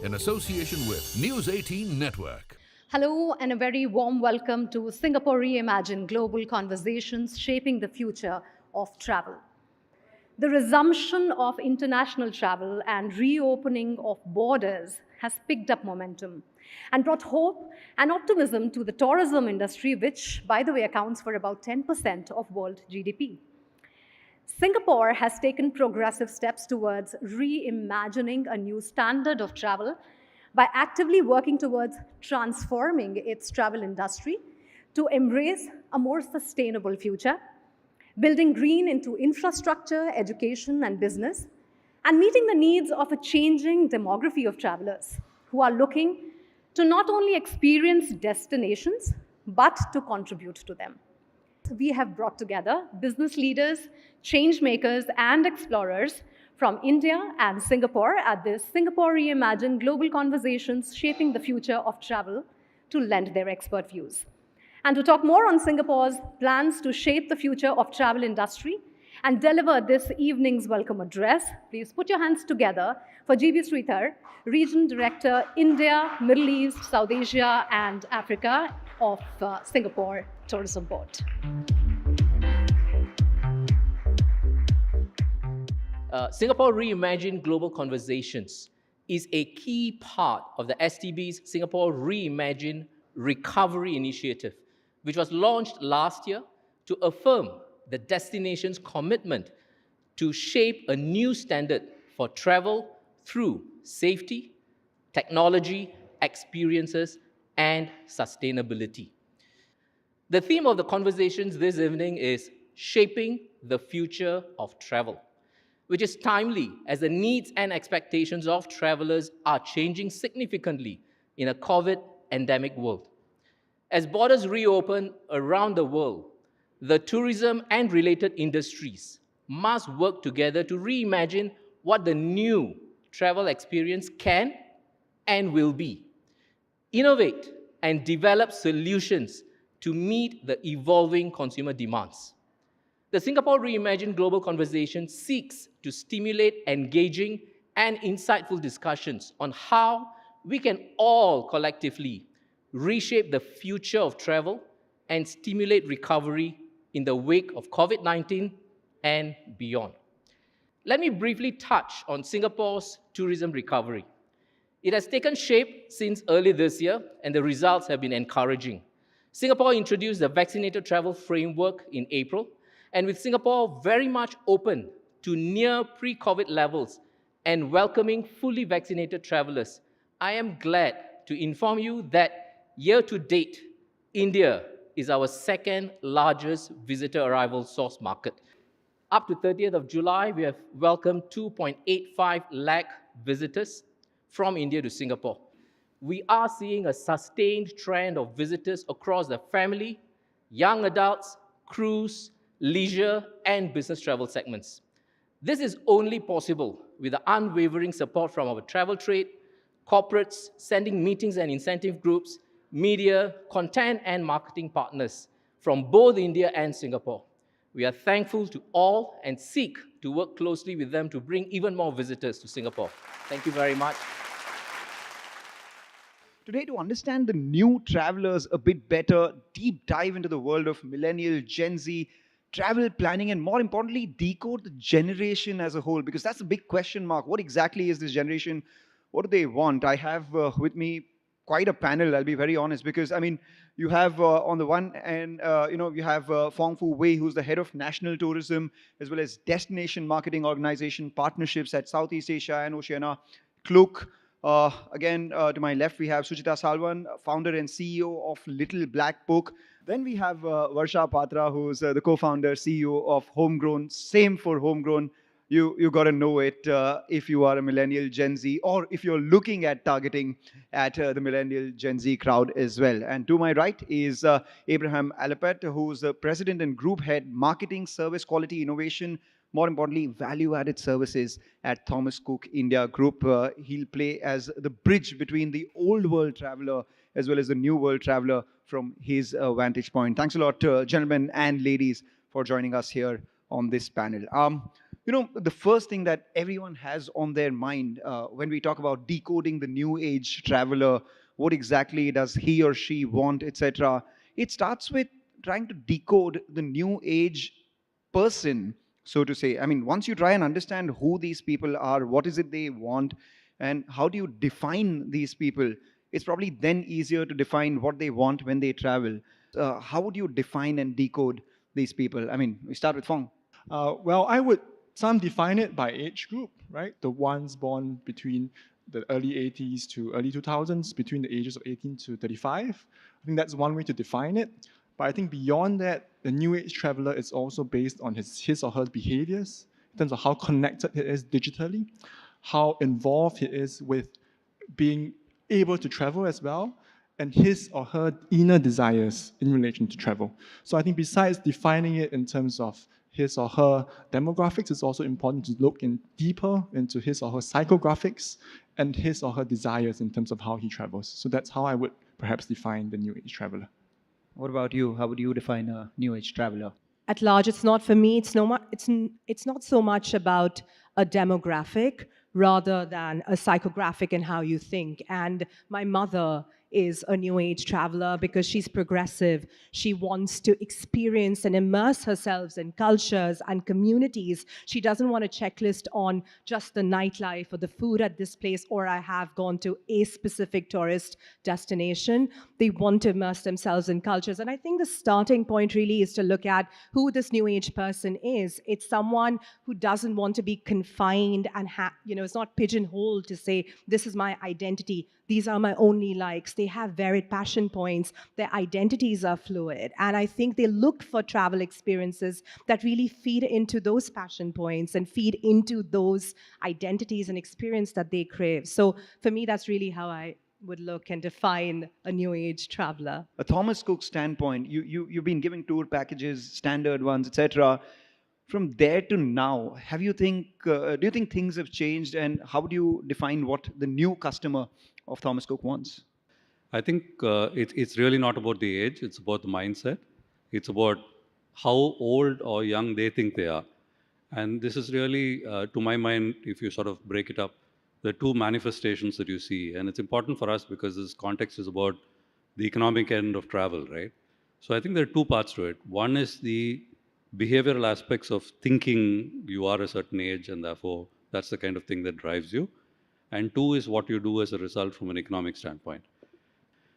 in association with News 18 Network. Hello, and a very warm welcome to Singapore Reimagine Global Conversations Shaping the Future of Travel. The resumption of international travel and reopening of borders has picked up momentum and brought hope and optimism to the tourism industry, which, by the way, accounts for about 10% of world GDP. Singapore has taken progressive steps towards reimagining a new standard of travel by actively working towards transforming its travel industry to embrace a more sustainable future, building green into infrastructure, education, and business, and meeting the needs of a changing demography of travelers who are looking to not only experience destinations, but to contribute to them. We have brought together business leaders, change makers, and explorers from India and Singapore at this Singapore Reimagine Global Conversations Shaping the Future of Travel to lend their expert views. And to talk more on Singapore's plans to shape the future of travel industry and deliver this evening's welcome address, please put your hands together for GB Sridhar, Region Director, India, Middle East, South Asia, and Africa of Singapore Tourism Board. Singapore Reimagine Global Conversations is a key part of the STB's Singapore Reimagine Recovery Initiative, which was launched last year to affirm the destination's commitment to shape a new standard for travel through safety, technology, experiences, and sustainability. The theme of the conversations this evening is Shaping the Future of Travel, which is timely as the needs and expectations of travelers are changing significantly in a COVID-endemic world. As borders reopen around the world, the tourism and related industries must work together to reimagine what the new travel experience can and will be. Innovate and develop solutions to meet the evolving consumer demands. The Singapore Reimagine Global Conversation seeks to stimulate engaging and insightful discussions on how we can all collectively reshape the future of travel and stimulate recovery in the wake of COVID-19 and beyond. Let me briefly touch on Singapore's tourism recovery. It has taken shape since early this year, and the results have been encouraging. Singapore introduced the Vaccinated Travel Framework in April, and with Singapore very much open to near pre-COVID levels and welcoming fully vaccinated travelers, I am glad to inform you that year to date, India is our second largest visitor arrival source market. Up to 30th of July, we have welcomed 2.85 lakh visitors from India to Singapore. We are seeing a sustained trend of visitors across the family, young adults, cruise, leisure, and business travel segments. This is only possible with the unwavering support from our travel trade, corporates, sending meetings and incentive groups, media, content, and marketing partners from both India and Singapore. We are thankful to all and seek to work closely with them to bring even more visitors to Singapore. Thank you very much. Today, to understand the new travelers a bit better, deep dive into the world of millennial, Gen Z, travel planning, and more importantly, decode the generation as a whole, because that's a big question mark. What exactly is this generation? What do they want? I have with me quite a panel, I'll be very honest, because I mean, you have on the one end, you have Fong Fu Wei, who's the head of national tourism, as well as destination marketing organization partnerships at Southeast Asia and Oceania, Klook. Again, to my left, we have Suchita Salwan, founder and CEO of Little Black Book. Then we have Varsha Patra, who's the co-founder, CEO of Homegrown. Same for Homegrown. You got to know it if you are a millennial Gen Z, or if you're looking at targeting at the millennial Gen Z crowd as well. And to my right is Abraham Alapet, who's the president and group head, marketing, service, quality, innovation, more importantly, value-added services at Thomas Cook India Group. He'll play as the bridge between the old world traveler as well as the new world traveler from his vantage point. Thanks a lot, gentlemen and ladies, for joining us here on this panel. The first thing that everyone has on their mind when we talk about decoding the new age traveler, what exactly does he or she want, etc., it starts with trying to decode the new age person, so to say. I mean, once you try and understand who these people are, what is it they want, and how do you define these people, it's probably then easier to define what they want when they travel. How would you define and decode these people? I mean, we start with Fong. Well, I would some define it by age group, right? The ones born between the early 80s to early 2000s, between the ages of 18 to 35. I think that's one way to define it. But I think beyond that, the new age traveler is also based on his or her behaviors in terms of how connected he is digitally, how involved he is with being able to travel as well, and his or her inner desires in relation to travel. So I think besides defining it in terms of his or her demographics, it's also important to look in deeper into his or her psychographics and his or her desires in terms of how he travels. So that's how I would perhaps define the new age traveler. What about you? How would you define a new age traveler? At large, it's not for me. It's not so much about a demographic rather than a psychographic in how you think. And my mother is a new age traveler because she's progressive. She wants to experience and immerse herself in cultures and communities. She doesn't want a checklist on just the nightlife or the food at this place, or I have gone to a specific tourist destination. They want to immerse themselves in cultures. And I think the starting point really is to look at who this new age person is. It's someone who doesn't want to be confined and it's not pigeonholed to say, this is my identity, these are my only likes. They have varied passion points. Their identities are fluid. And I think they look for travel experiences that really feed into those passion points and feed into those identities and experience that they crave. So for me, that's really how I would look and define a new age traveler. A Thomas Cook standpoint, you've been giving tour packages, standard ones, etc. From there to now, do you think things have changed, and how do you define what the new customer of Thomas Cook wants? I think it's really not about the age, it's about the mindset. It's about how old or young they think they are. And this is really, to my mind, if you sort of break it up, the two manifestations that you see. And it's important for us because this context is about the economic end of travel, right? So I think there are two parts to it. One is the behavioral aspects of thinking you are a certain age and therefore that's the kind of thing that drives you. And two is what you do as a result from an economic standpoint.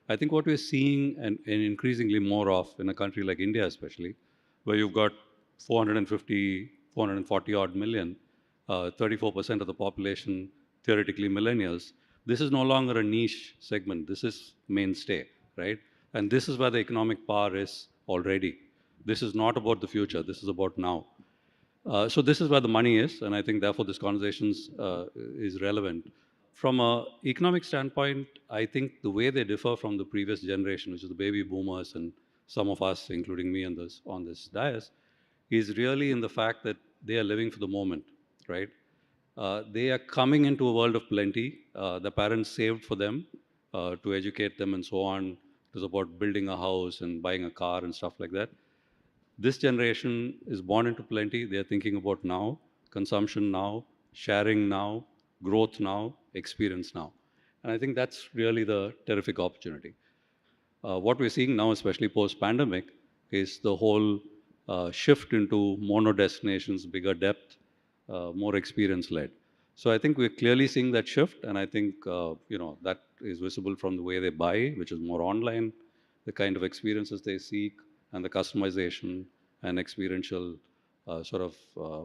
I think what we're seeing and increasingly more of in a country like India especially, where you've got 440 odd million, 34% of the population theoretically millennials, this is no longer a niche segment. This is mainstay, right? And this is where the economic power is already. This is not about the future. This is about now. So this is where the money is, and I think therefore this conversation is relevant. From an economic standpoint, I think the way they differ from the previous generation, which is the baby boomers and some of us, including me on this dais, is really in the fact that they are living for the moment, right? They are coming into a world of plenty. The parents saved for them to educate them and so on. It was about building a house and buying a car and stuff like that. This generation is born into plenty. They are thinking about now, consumption now, sharing now, growth now, experience now. And I think that's really the terrific opportunity. What we're seeing now, especially post-pandemic, is the whole shift into mono destinations, bigger depth, more experience-led. So I think we're clearly seeing that shift, and I think that is visible from the way they buy, which is more online, the kind of experiences they seek, and the customization and experiential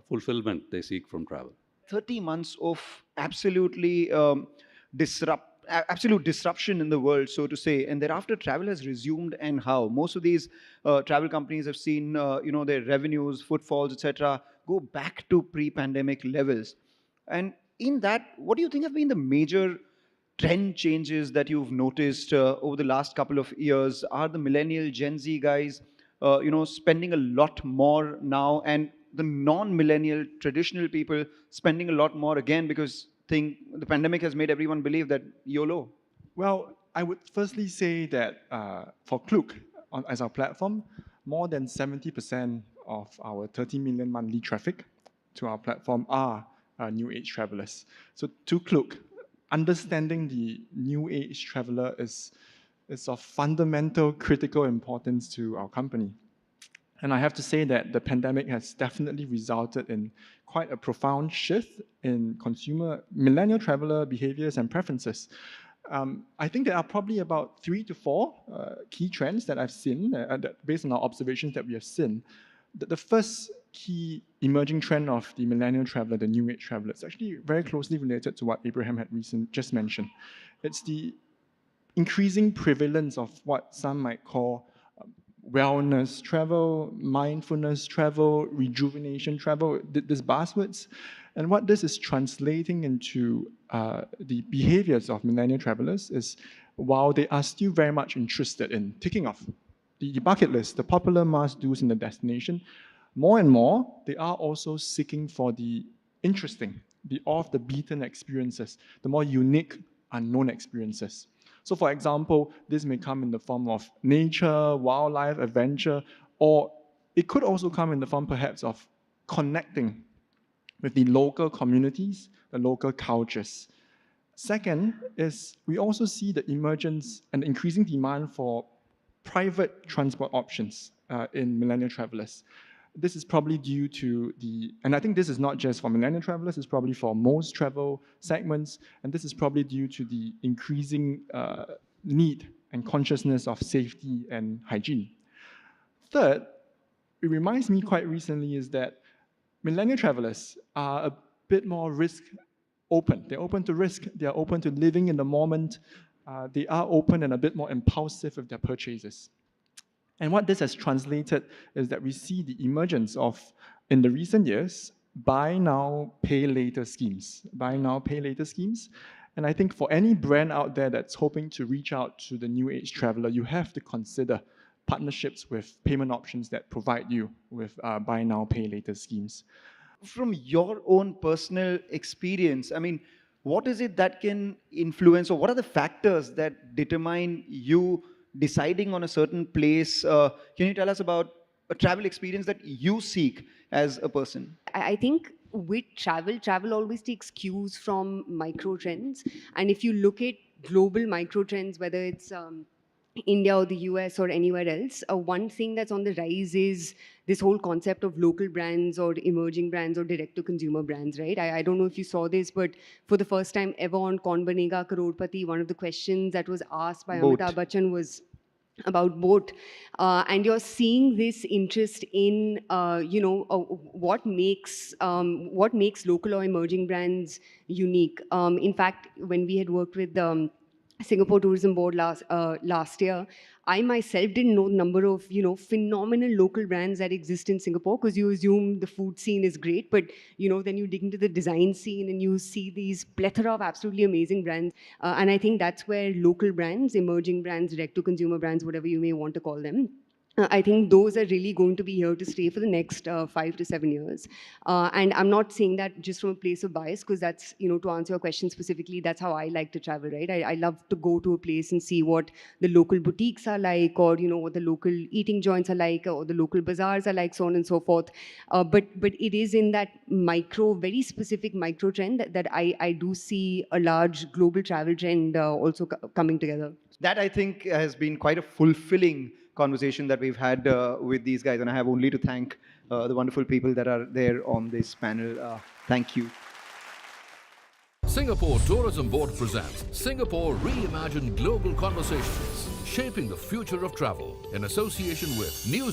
fulfillment they seek from travel. 30 months of absolute disruption in the world, so to say, and thereafter travel has resumed. And how most of these travel companies have seen their revenues, footfalls, etc., go back to pre-pandemic levels. And in that, what do you think have been the major trend changes that you've noticed over the last couple of years? Are the millennial Gen Z guys spending a lot more now, and the non-millennial traditional people spending a lot more again because the pandemic has made everyone believe that YOLO? Well, I would firstly say that for Klook, as our platform, more than 70% of our 30 million monthly traffic to our platform are new age travelers. So to Kluk, understanding the new age traveler is of fundamental critical importance to our company. And I have to say that the pandemic has definitely resulted in quite a profound shift in consumer millennial traveler behaviors and preferences. I think there are probably about 3 to 4 key trends that I've seen, that based on our observations that we have seen. The first key emerging trend of the millennial traveler, the new age traveler, is actually very closely related to what Abraham had just mentioned. It's the increasing prevalence of what some might call wellness travel, mindfulness travel, rejuvenation travel, these buzzwords. And what this is translating into the behaviors of millennial travelers is, while they are still very much interested in ticking off the bucket list, the popular must-dos in the destination, more and more, they are also seeking for the interesting, the off-the-beaten experiences, the more unique, unknown experiences. So for example, this may come in the form of nature, wildlife, adventure, or it could also come in the form perhaps of connecting with the local communities, the local cultures. Second is we also see the emergence and increasing demand for private transport options in millennial travelers. This is probably due to and I think this is not just for millennial travelers, it's probably for most travel segments, and this is probably due to the increasing need and consciousness of safety and hygiene. Third, it reminds me quite recently is that millennial travelers are a bit more risk open. They're open to risk, they're open to living in the moment, they are open and a bit more impulsive with their purchases. And what this has translated is that we see the emergence of, in the recent years, buy now, pay later schemes. Buy now, pay later schemes. And I think for any brand out there that's hoping to reach out to the new age traveler, you have to consider partnerships with payment options that provide you with buy now, pay later schemes. From your own personal experience, I mean, what is it that can influence, or what are the factors that determine you deciding on a certain place? Can you tell us about a travel experience that you seek as a person? I think with travel always takes cues from micro trends. And if you look at global micro trends, whether it's India or the US or anywhere else, one thing that's on the rise is this whole concept of local brands or emerging brands or direct-to-consumer brands, right? I don't know if you saw this, but for the first time ever on Kaun Banega Crorepati, one of the questions that was asked by Boat. Amitabh Bachchan was about boat, and you're seeing this interest in what makes local or emerging brands unique. In fact, when we had worked with Singapore Tourism Board last year, I myself didn't know the number of phenomenal local brands that exist in Singapore, because you assume the food scene is great, but then you dig into the design scene and you see these plethora of absolutely amazing brands. And I think that's where local brands, emerging brands, direct-to-consumer brands, whatever you may want to call them, I think those are really going to be here to stay for the next 5 to 7 years. And I'm not saying that just from a place of bias, because that's, to answer your question specifically, that's how I like to travel, right? I love to go to a place and see what the local boutiques are like, or, what the local eating joints are like, or the local bazaars are like, so on and so forth. But it is in that very specific micro trend that I do see a large global travel trend also coming together. That, I think, has been quite a fulfilling conversation that we've had with these guys, and I have only to thank the wonderful people that are there on this panel. Thank you. Singapore Tourism Board presents Singapore Reimagine Global Conversations, shaping the future of travel, in association with News